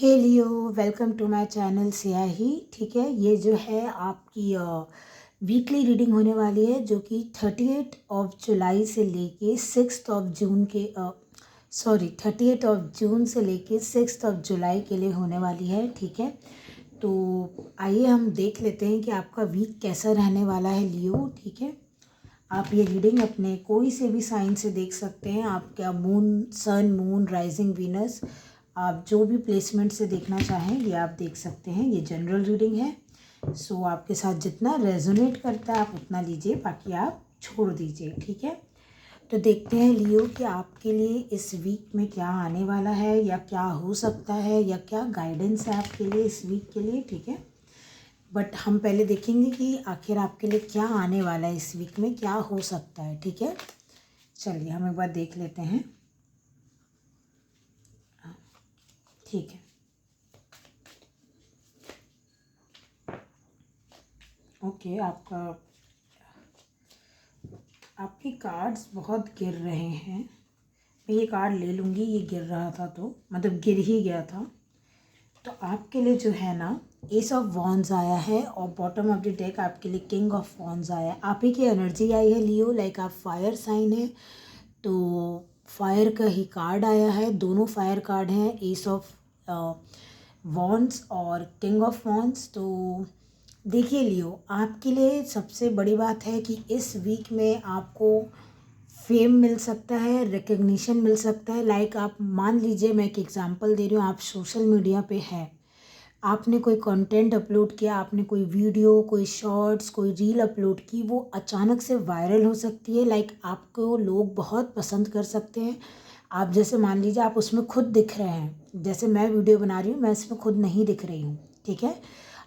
Hey Leo, welcome to my channel Siyahi. ठीक है, ये जो है आपकी वीकली रीडिंग होने वाली है, जो कि 38 से लेके 6 जून के 38 से लेके 6 जुलाई के लिए होने वाली है। ठीक है, तो आइए हम देख लेते हैं कि आपका वीक कैसा रहने वाला है लियो। ठीक है, आप ये रीडिंग अपने कोई से भी साइन से देख सकते हैं। आप क्या मून, सन, मून, राइजिंग, वीनस, आप जो भी प्लेसमेंट से देखना चाहें ये आप देख सकते हैं। ये जनरल रीडिंग है, सो आपके साथ जितना रेजोनेट करता है आप उतना लीजिए, बाकी आप छोड़ दीजिए। ठीक है, तो देखते हैं लियो कि आपके लिए इस वीक में क्या आने वाला है, या क्या हो सकता है, या क्या गाइडेंस है आपके लिए इस वीक के लिए। ठीक है, बट हम पहले देखेंगे कि आखिर आपके लिए क्या आने वाला है इस वीक में, क्या हो सकता है। ठीक है, चलिए हम एक बार देख लेते हैं। ठीक है, ओके, आपकी कार्ड्स बहुत गिर रहे हैं। मैं ये कार्ड ले लूँगी, ये गिर रहा था तो मतलब गिर ही गया था। तो आपके लिए जो है ना, एस ऑफ वॉन्ड्स आया है और बॉटम ऑफ द डेक आपके लिए किंग ऑफ वॉन्ड्स आया है। आप ही की एनर्जी आई है लियो, लाइक आप फायर साइन है तो फायर का ही कार्ड आया है। दोनों फायर कार्ड हैं, एस ऑफ वॉन्ड्स और किंग ऑफ वॉन्ड्स। तो देखिए लियो, आपके लिए सबसे बड़ी बात है कि इस वीक में आपको फेम मिल सकता है, रिकग्निशन मिल सकता है। लाइक आप मान लीजिए, मैं एक एग्जांपल दे रही हूँ, आप सोशल मीडिया पे हैं, आपने कोई कंटेंट अपलोड किया, आपने कोई वीडियो, कोई शॉर्ट्स, कोई रील अपलोड की, वो अचानक से वायरल हो सकती है। लाइक आपको लोग बहुत पसंद कर सकते हैं। आप जैसे मान लीजिए आप उसमें खुद दिख रहे हैं, जैसे मैं वीडियो बना रही हूँ, मैं इसमें खुद नहीं दिख रही हूँ। ठीक है,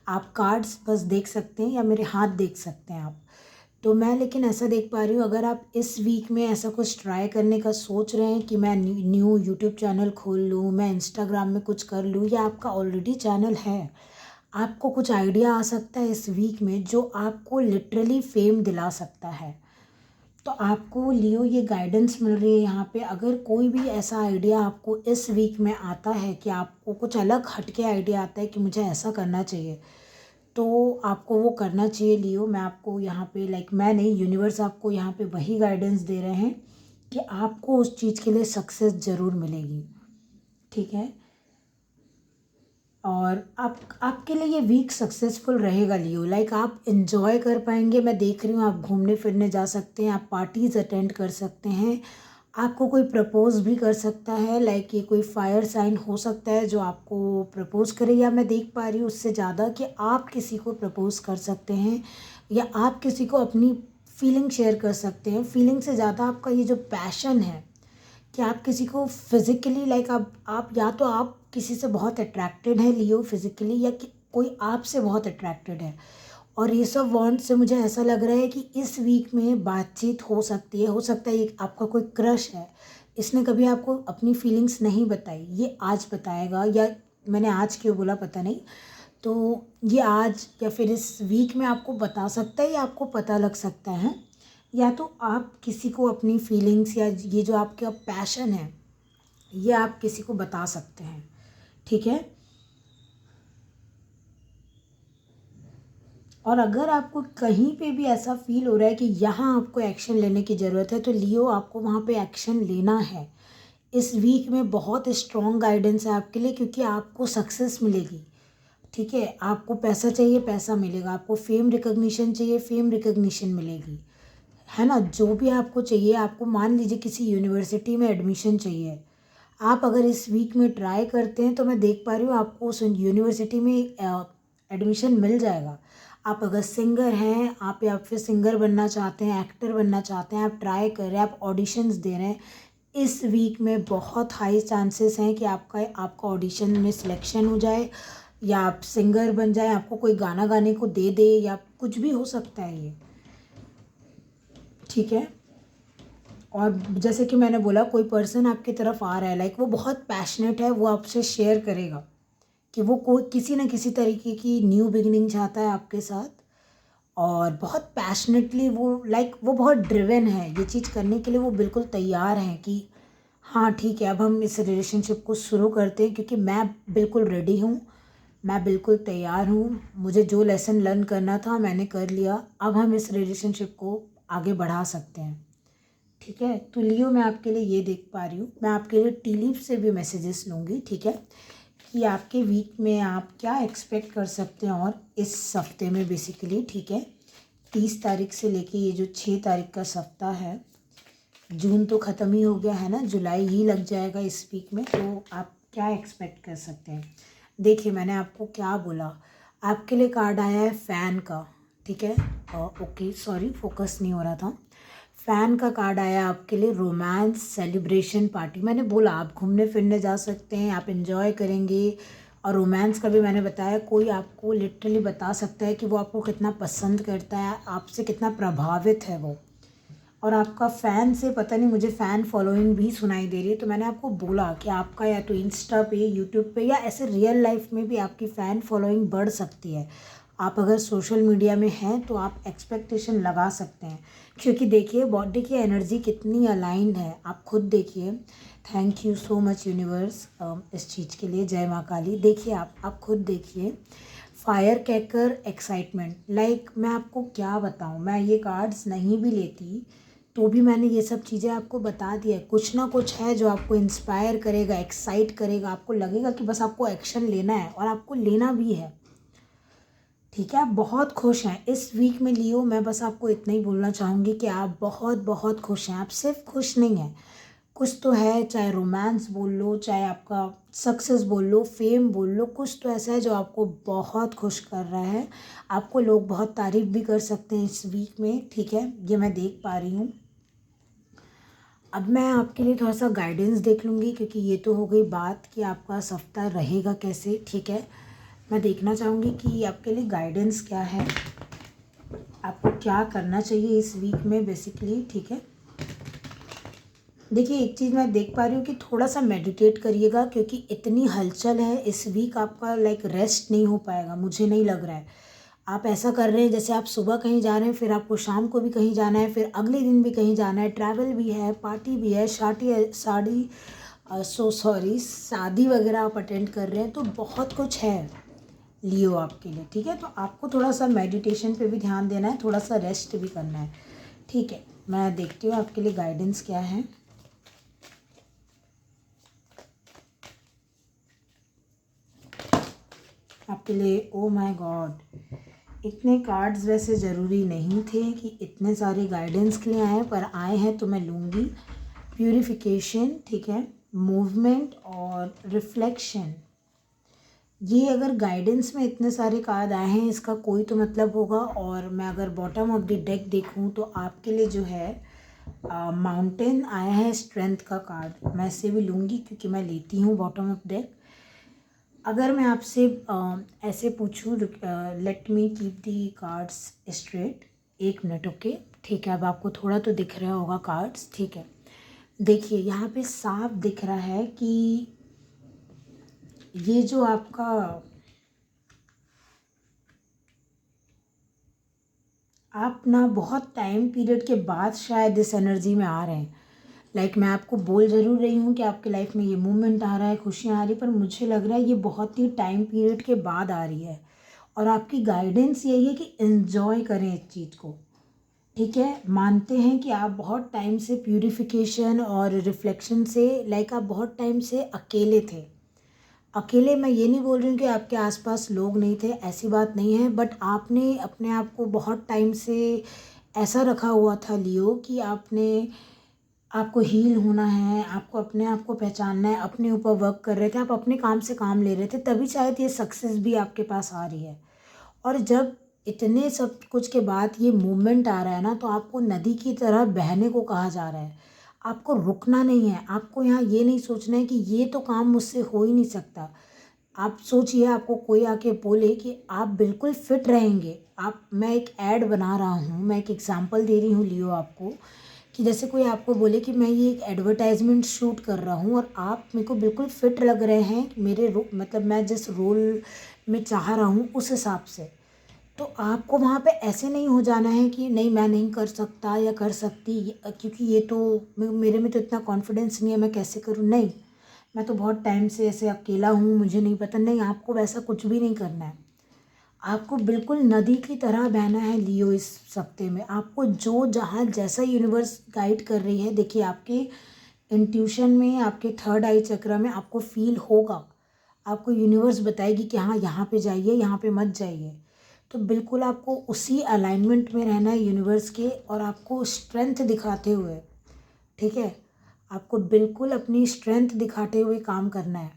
आप कार्ड्स बस देख सकते हैं या मेरे हाथ देख सकते हैं आप। तो मैं लेकिन ऐसा देख पा रही हूँ, अगर आप इस वीक में ऐसा कुछ ट्राई करने का सोच रहे हैं कि मैं न्यू यूट्यूब चैनल खोल लूँ, मैं इंस्टाग्राम में कुछ कर लूँ, या आपका ऑलरेडी चैनल है, आपको कुछ आइडिया आ सकता है इस वीक में जो आपको लिटरली फेम दिला सकता है। तो आपको लियो ये गाइडेंस मिल रही है यहाँ पे। अगर कोई भी ऐसा आइडिया आपको इस वीक में आता है कि आपको कुछ अलग हटके आइडिया आता है कि मुझे ऐसा करना चाहिए, तो आपको वो करना चाहिए लियो। मैं आपको यहाँ पे, लाइक मैं नहीं, यूनिवर्स आपको यहाँ पे वही गाइडेंस दे रहे हैं कि आपको उस चीज़ के लिए सक्सेस ज़रूर मिलेगी। ठीक है, और आपके लिए ये वीक सक्सेसफुल रहेगा लियो। लाइक आप इन्जॉय कर पाएंगे। मैं देख रही हूँ आप घूमने फिरने जा सकते हैं, आप पार्टीज़ अटेंड कर सकते हैं, आपको कोई प्रपोज भी कर सकता है। लाइक ये कोई फायर साइन हो सकता है जो आपको प्रपोज करे, या मैं देख पा रही हूँ उससे ज़्यादा कि आप किसी को प्रपोज कर सकते हैं, या आप किसी को अपनी फीलिंग शेयर कर सकते हैं। फीलिंग से ज़्यादा आपका ये जो पैशन है कि आप किसी को फिज़िकली, लाइक आप या तो आप किसी से बहुत अट्रैक्टेड है लियो फिज़िकली, या कोई आपसे बहुत अट्रैक्टेड है। और ये सब वांट से मुझे ऐसा लग रहा है कि इस वीक में बातचीत हो सकती है। हो सकता है ये आपका कोई क्रश है, इसने कभी आपको अपनी फीलिंग्स नहीं बताई, ये आज बताएगा, या मैंने आज क्यों बोला पता नहीं। तो ये आज या फिर इस वीक में आपको बता सकता है, या आपको पता लग सकता है, या तो आप किसी को अपनी फीलिंग्स या ये जो आपका पैशन है ये आप किसी को बता सकते हैं। ठीक है, और अगर आपको कहीं पे भी ऐसा फील हो रहा है कि यहाँ आपको एक्शन लेने की ज़रूरत है, तो लियो आपको वहाँ पे एक्शन लेना है। इस वीक में बहुत स्ट्रॉन्ग गाइडेंस है आपके लिए, क्योंकि आपको सक्सेस मिलेगी। ठीक है, आपको पैसा चाहिए, पैसा मिलेगा, आपको फेम रिकग्निशन चाहिए, फेम रिकग्निशन मिलेगी, है ना। जो भी आपको चाहिए, आपको मान लीजिए किसी यूनिवर्सिटी में एडमिशन चाहिए, आप अगर इस वीक में ट्राई करते हैं तो मैं देख पा रही हूँ आपको उस यूनिवर्सिटी में एडमिशन मिल जाएगा। आप अगर सिंगर हैं, आप या फिर सिंगर बनना चाहते हैं, एक्टर बनना चाहते हैं, आप ट्राई कर रहे हैं, आप ऑडिशंस दे रहे हैं, इस वीक में बहुत हाई चांसेस हैं कि आपका ऑडिशन में सिलेक्शन हो जाए, या आप सिंगर बन जाए, आपको कोई गाना गाने को दे दे, या कुछ भी हो सकता है ये। ठीक है, और जैसे कि मैंने बोला, कोई पर्सन आपकी तरफ आ रहा है, लाइक वो बहुत पैशनेट है, वो आपसे शेयर करेगा कि वो कोई किसी न किसी तरीके की न्यू बिगिनिंग चाहता है आपके साथ, और बहुत पैशनेटली वो, लाइक वो बहुत ड्रिवन है, ये चीज़ करने के लिए वो बिल्कुल तैयार हैं कि हाँ ठीक है, अब हम इस रिलेशनशिप को शुरू करते हैं क्योंकि मैं बिल्कुल रेडी हूँ, मैं बिल्कुल तैयार हूँ। मुझे जो लेसन लर्न करना था मैंने कर लिया। अब हम इस रिलेशनशिप को आगे बढ़ा सकते हैं। ठीक है, तो लियो मैं आपके लिए ये देख पा रही हूँ, मैं आपके लिए टी लीफ से भी मैसेजेस लूँगी। ठीक है, कि आपके वीक में आप क्या एक्सपेक्ट कर सकते हैं और इस हफ्ते में बेसिकली। ठीक है, 30 तारीख से लेके ये जो 6 तारीख का सप्ताह है, जून तो ख़त्म ही हो गया है ना, जुलाई ही लग जाएगा इस वीक में, तो आप क्या एक्सपेक्ट कर सकते हैं। देखिए मैंने आपको क्या बोला, आपके लिए कार्ड आया है फ़ैन का। ठीक है, ओके सॉरी फोकस नहीं हो रहा था। फ़ैन का कार्ड आया आपके लिए रोमांस सेलिब्रेशन पार्टी। मैंने बोला आप घूमने फिरने जा सकते हैं, आप एंजॉय करेंगे। और रोमांस का भी मैंने बताया, कोई आपको लिटरली बता सकता है कि वो आपको कितना पसंद करता है, आपसे कितना प्रभावित है वो। और आपका फ़ैन से पता नहीं, मुझे फ़ैन फॉलोइंग भी सुनाई दे रही है। तो मैंने आपको बोला कि आपका या तो इंस्टा पे, यूट्यूब पे या ऐसे रियल लाइफ में भी आपकी फ़ैन फॉलोइंग बढ़ सकती है। आप अगर सोशल मीडिया में हैं तो आप एक्सपेक्टेशन लगा सकते हैं, क्योंकि देखिए बॉडी की एनर्जी कितनी अलाइंड है, आप खुद देखिए। Thank you so much universe इस चीज़ के लिए, जय माँ काली। देखिए आप खुद देखिए, फायर कैकर एक्साइटमेंट, लाइक मैं आपको क्या बताऊँ, मैं ये कार्ड्स नहीं भी लेती तो भी मैंने ये सब चीज़ें आपको बता दिया है। कुछ ना कुछ है जो आपको इंस्पायर करेगा, एक्साइट करेगा, आपको लगेगा कि बस आपको एक्शन लेना है और आपको लेना भी है। ठीक है, आप बहुत खुश हैं इस वीक में लियो। मैं बस आपको इतना ही बोलना चाहूँगी कि आप बहुत बहुत खुश हैं। आप सिर्फ खुश नहीं हैं, कुछ तो है, चाहे रोमांस बोल लो, चाहे आपका सक्सेस बोल लो, फेम बोल लो, कुछ तो ऐसा है जो आपको बहुत खुश कर रहा है। आपको लोग बहुत तारीफ़ भी कर सकते हैं इस वीक में। ठीक है, ये मैं देख पा रही हूँ। अब मैं आपके लिए थोड़ा सा गाइडेंस देख लूँगी, क्योंकि ये तो हो गई बात कि आपका सप्ताह रहेगा कैसे। ठीक है, मैं देखना चाहूँगी कि आपके लिए गाइडेंस क्या है, आपको क्या करना चाहिए इस वीक में बेसिकली। ठीक है, देखिए एक चीज़ मैं देख पा रही हूँ कि थोड़ा सा मेडिटेट करिएगा, क्योंकि इतनी हलचल है इस वीक, आपका लाइक रेस्ट नहीं हो पाएगा, मुझे नहीं लग रहा है। आप ऐसा कर रहे हैं जैसे आप सुबह कहीं जा रहे हैं, फिर आपको शाम को भी कहीं जाना है, फिर अगले दिन भी कहीं जाना है, ट्रैवल भी है, पार्टी भी है, शादी वगैरह आप अटेंड कर रहे हैं, तो बहुत कुछ है लियो आपके लिए। ठीक है, तो आपको थोड़ा सा मेडिटेशन पे भी ध्यान देना है, थोड़ा सा रेस्ट भी करना है। ठीक है, मैं देखती हूँ आपके लिए गाइडेंस क्या है। आपके लिए ओ माय गॉड, इतने कार्ड्स वैसे ज़रूरी नहीं थे कि इतने सारे गाइडेंस के लिए आए, पर आए हैं तो मैं लूँगी। प्यूरिफिकेशन, ठीक है, मूवमेंट और रिफ्लेक्शन। ये अगर गाइडेंस में इतने सारे कार्ड आए हैं, इसका कोई तो मतलब होगा। और मैं अगर बॉटम ऑफ द डेक देखूं तो आपके लिए जो है माउंटेन आया है, स्ट्रेंथ का कार्ड। मैं इसे भी लूँगी क्योंकि मैं लेती हूँ बॉटम ऑफ डेक। अगर मैं आपसे ऐसे पूछूं, लेट मी कीप दी कार्ड्स स्ट्रेट, 1 मिनट। ओके ठीक है, अब आपको थोड़ा तो दिख रहा होगा कार्ड्स। ठीक है, देखिए यहाँ पे साफ दिख रहा है कि ये जो आपका आप ना बहुत टाइम पीरियड के बाद शायद इस एनर्जी में आ रहे हैं। लाइक मैं आपको बोल ज़रूर रही हूँ कि आपके लाइफ में ये मूवमेंट आ रहा है, खुशियाँ आ रही, पर मुझे लग रहा है ये बहुत ही टाइम पीरियड के बाद आ रही है। और आपकी गाइडेंस यही है कि एन्जॉय करें इस चीज़ को। ठीक है, मानते हैं कि आप बहुत टाइम से प्यूरिफिकेशन और रिफ्लेक्शन से, लाइक आप बहुत टाइम से अकेले थे। अकेले मैं ये नहीं बोल रही हूँ कि आपके आसपास लोग नहीं थे, ऐसी बात नहीं है, बट आपने अपने आप को बहुत टाइम से ऐसा रखा हुआ था लियो कि आपको हील होना है, आपको अपने आप को पहचानना है, अपने ऊपर वर्क कर रहे थे, आप अपने काम से काम ले रहे थे, तभी शायद ये सक्सेस भी आपके पास आ रही है। और जब इतने सब कुछ के बाद ये मूवमेंट आ रहा है ना, तो आपको नदी की तरह बहने को कहा जा रहा है। आपको रुकना नहीं है, आपको यहाँ ये नहीं सोचना है कि ये तो काम मुझसे हो ही नहीं सकता। आप सोचिए, आपको कोई आके बोले कि आप बिल्कुल फिट रहेंगे। मैं एक ऐड बना रहा हूँ, मैं एक एग्जांपल दे रही हूँ लियो आपको, कि जैसे कोई आपको बोले कि मैं ये एक एडवर्टाइजमेंट शूट कर रहा हूँ और आप मेरे को बिल्कुल फिट लग रहे हैं, मतलब मैं जिस रोल में चाह रहा हूँ उस हिसाब से, तो आपको वहाँ पे ऐसे नहीं हो जाना है कि नहीं मैं नहीं कर सकता या कर सकती, क्योंकि ये तो मेरे में तो इतना कॉन्फिडेंस नहीं है, मैं कैसे करूँ। नहीं, मैं तो बहुत टाइम से ऐसे अकेला हूँ, मुझे नहीं पता। नहीं, आपको वैसा कुछ भी नहीं करना है। आपको बिल्कुल नदी की तरह बहना है लियो इस सप्ते में। आपको जो जहाँ जैसा यूनिवर्स गाइड कर रही है, देखिए आपके इंट्यूशन में, आपके थर्ड आई चक्र में आपको फील होगा, आपको यूनिवर्स बताएगी कि हाँ यहाँ पे जाइए, यहाँ पे मत जाइए। तो बिल्कुल आपको उसी अलाइनमेंट में रहना है यूनिवर्स के, और आपको स्ट्रेंथ दिखाते हुए, ठीक है, आपको बिल्कुल अपनी स्ट्रेंथ दिखाते हुए काम करना है।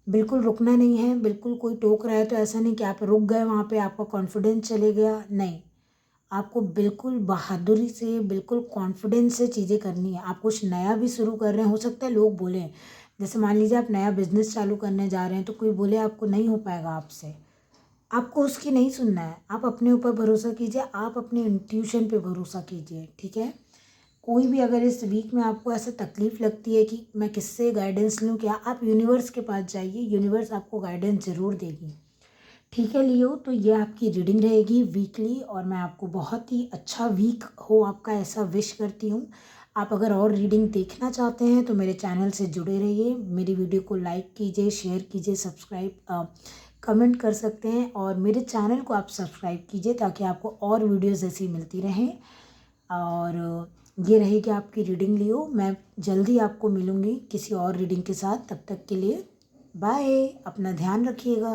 बिल्कुल रुकना नहीं है। बिल्कुल कोई टोक रहा है तो ऐसा नहीं कि आप रुक गए, वहाँ पे आपका कॉन्फिडेंस चले गया। नहीं, आपको बिल्कुल बहादुरी से, बिल्कुल कॉन्फिडेंस से चीज़ें करनी है। आप कुछ नया भी शुरू कर रहे हैं, हो सकता है लोग बोलें, जैसे मान लीजिए आप नया बिजनेस चालू करने जा रहे हैं तो कोई बोले आपको नहीं हो पाएगा आपसे, आपको उसकी नहीं सुनना है। आप अपने ऊपर भरोसा कीजिए, आप अपने इंट्यूशन पे भरोसा कीजिए, ठीक है। कोई भी अगर इस वीक में आपको ऐसा तकलीफ़ लगती है कि मैं किससे गाइडेंस लूँ क्या, आप यूनिवर्स के पास जाइए, यूनिवर्स आपको गाइडेंस ज़रूर देगी, ठीक है लियो। तो ये आपकी रीडिंग रहेगी वीकली, और मैं आपको बहुत ही अच्छा वीक हो आपका, ऐसा विश करती हूँ। आप अगर और रीडिंग देखना चाहते हैं तो मेरे चैनल से जुड़े रहिए, मेरी वीडियो को लाइक कीजिए, शेयर कीजिए, सब्सक्राइब कमेंट कर सकते हैं, और मेरे चैनल को आप सब्सक्राइब कीजिए ताकि आपको और वीडियोज़ ऐसी मिलती रहें। और ये रहेगी आपकी रीडिंग लियो। मैं जल्दी आपको मिलूँगी किसी और रीडिंग के साथ, तब तक के लिए बाय, अपना ध्यान रखिएगा।